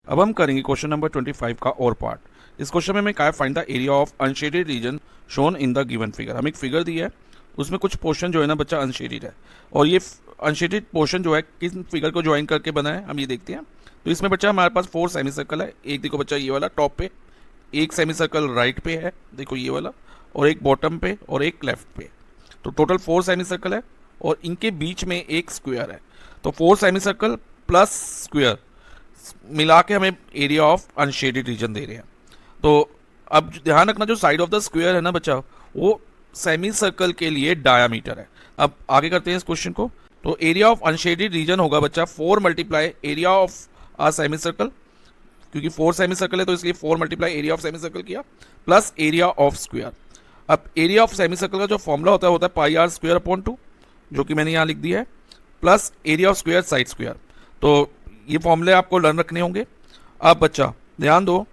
अब हम करेंगे क्वेश्चन नंबर 25 का और पार्ट। इस क्वेश्चन में हमें क्या है, find the area of unshaded region shown in the given figure. हमें एक फिगर दी है, उसमें कुछ पोर्शन जो है ना बच्चा अनशेडेड है, और ये अनशेडेड पोर्शन जो है किस फिगर को ज्वाइन करके बना है हम ये देखते हैं। तो इसमें बच्चा हमारे पास 4 सेमी सर्कल है। एक देखो बच्चा ये वाला टॉप पे, एक सेमी सर्कल राइट पे है देखो ये वाला, और एक बॉटम पे और एक लेफ्ट पे। तो टोटल 4 सेमी सर्कल है और इनके बीच में एक स्क्वायर है। तो 4 सेमी सर्कल प्लस स्क्वायर मिला के हमें एरिया ऑफ अनशेडेड रीजन दे रहे हैं। तो अब ध्यान रखना, जो साइड ऑफ द स्क्वायर है ना बच्चा, वो सेमी सर्कल के लिए डायामीटर है। अब आगे करते हैं इस क्वेश्चन को। तो एरिया ऑफ अनशेडेड रीजन होगा बच्चा 4 multiply area of a semicircle, क्योंकि 4 सेमी सर्कल है तो इसलिए 4 multiply area of semicircle किया प्लस एरिया ऑफ स्क्वायर। अब एरिया ऑफ सेमी सर्कल का जो फॉर्मूला होता है पाई आर स्क्वायर अपॉन 2, जो कि मैंने यहाँ लिख दिया है, plus area of square side square. तो ये फॉर्मूले आपको लर्न रखने होंगे। अब बच्चा ध्यान दो,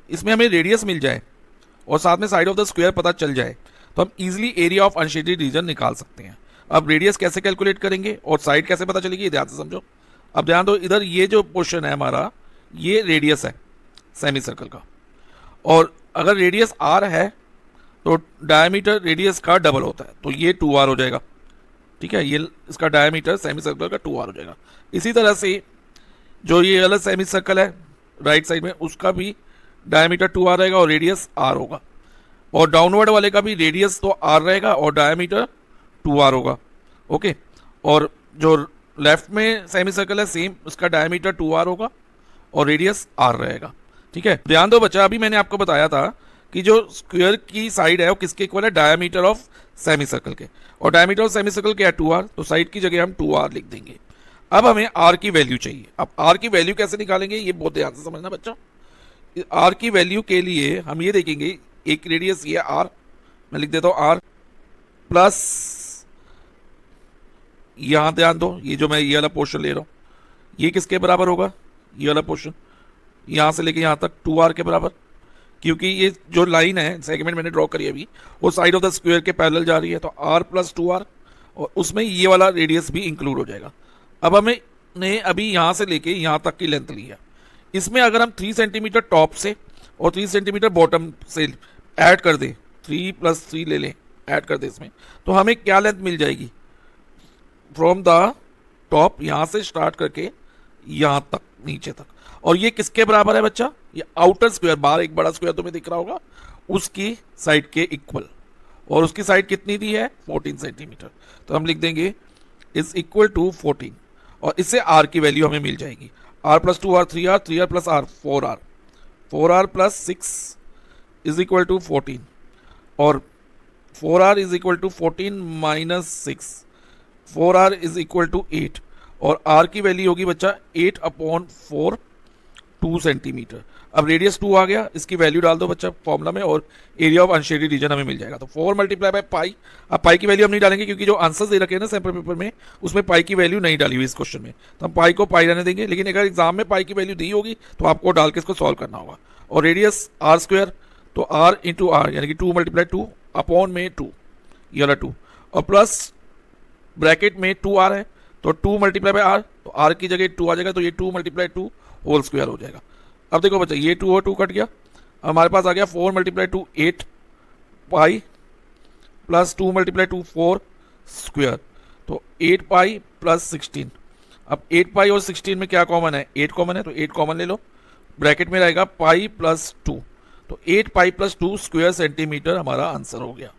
इसमें हमें रेडियस मिल जाए और साथ में साइड ऑफ द स्क्वायर पता चल जाए तो हम easily area of unshaded region निकाल सकते हैं। अब रेडियस कैसे कैलकुलेट करेंगे और साइड कैसे पता चलेगी, ये ध्यान से समझो। अब ध्यान दो, इधर ये जो पोर्शन है हमारा, ये रेडियस है सेमी सर्कल का, और अगर रेडियस आर है तो डायमीटर रेडियस का डबल होता है, तो ये 2r हो जाएगा। ठीक है, ये इसका डायमीटर सेमी सर्कल का 2r हो जाएगा। इसी तरह से जो ये वाला सेमी सर्कल है राइट साइड में, उसका भी डायमीटर 2r रहेगा और रेडियस r होगा, और डाउनवर्ड वाले का भी रेडियस तो r रहेगा और डायमीटर 2r होगा। ओके, और जो लेफ्ट में सेमी सर्कल है सेम, उसका डायमीटर 2r होगा और रेडियस r रहेगा। ठीक है, ध्यान दो बच्चा, अभी मैंने आपको बताया था कि जो स्क्वायर की साइड है वो किसके इक्वल है, डायमीटर ऑफ सेमी सर्कल के, और डायमीटर ऑफ सेमी सर्कल क्या है 2r, तो साइड की जगह हम 2r लिख देंगे। अब हमें r की वैल्यू चाहिए। अब r की वैल्यू कैसे निकालेंगे ये बहुत ध्यान से समझना बच्चा। r की वैल्यू के लिए हम ये देखेंगे, एक रेडियस ये r, मैं लिख देता हूँ r प्लस, यहां ध्यान दो, ये जो मैं ये वाला पोर्शन ले रहा हूं ये किसके बराबर होगा, ये वाला पोर्शन यहां से लेके यहां तक 2r के बराबर, क्योंकि ये जो लाइन है सेगमेंट मैंने ड्रॉ करी अभी, वो साइड ऑफ द स्क्वायर के पैरेलल जा रही है, तो r प्लस 2r, और उसमें ये वाला रेडियस भी इंक्लूड हो जाएगा। अब हमें ने अभी यहाँ से लेके यहाँ तक की लेंथ ली है, इसमें अगर हम 3 सेंटीमीटर टॉप से और 3 सेंटीमीटर बॉटम से ऐड कर दें, 3 + 3 ले लें, ऐड कर दें इसमें, तो हमें क्या लेंथ मिल जाएगी, फ्रॉम द टॉप यहाँ से स्टार्ट करके यहाँ तक नीचे तक। और ये किसके बराबर है बच्चा, ये आउटर स्क्वायर, बाहर एक बड़ा स्क्वायर तुम्हें दिख रहा होगा, उसकी साइड के इक्वल, और उसकी साइड कितनी दी है 14 सेंटीमीटर, तो हम लिख देंगे इज इक्वल टू 14, और इससे r की वैल्यू हमें मिल जाएगी, r + 2r 3r, 3r + r 4r, 4r + 6 is equal to 14, और 4r is equal to 14 - 6, 4r is equal to 8, और r की वैल्यू होगी बच्चा 8/4 2 सेंटीमीटर। अब रेडियस 2 आ गया, इसकी वैल्यू डाल दो बच्चा फॉर्मूला में, और एरिया ऑफ अनशेडेड रीजन हमें मिल जाएगा। तो 4 × पाई। अब पाई की वैल्यू हम नहीं डालेंगे क्योंकि जो आंसर्स दे रखे हैं ना सैंपल पेपर में, उसमें पाई की वैल्यू नहीं डाली हुई इस क्वेश्चन में, तो हम पाई को पाई रहने देंगे। लेकिन अगर एग्जाम में पाई की वैल्यू दी होगी तो आपको डाल के इसको सॉल्व करना होगा। और रेडियस r², तो r × r यानी कि 2 × 2 अपॉन में 2, ये वाला 2, और प्लस ब्रैकेट में 2r है, तो 2 × r, तो r की जगह 2 आ जाएगा, तो ये 2 × 2 होल स्क्वायर हो जाएगा। अब देखो बच्चा, ये 2 और 2 कट गया, हमारे पास आ गया 4 × 2 8 पाई प्लस 2 × 2 4 स्क्वायर, तो 8 पाई प्लस 16। अब 8 पाई और 16 में क्या कॉमन है, 8 कॉमन है, तो 8 कॉमन ले लो, ब्रैकेट में रहेगा पाई प्लस 2, तो 8 पाई प्लस 2 स्क्वायर सेंटीमीटर हमारा आंसर हो गया।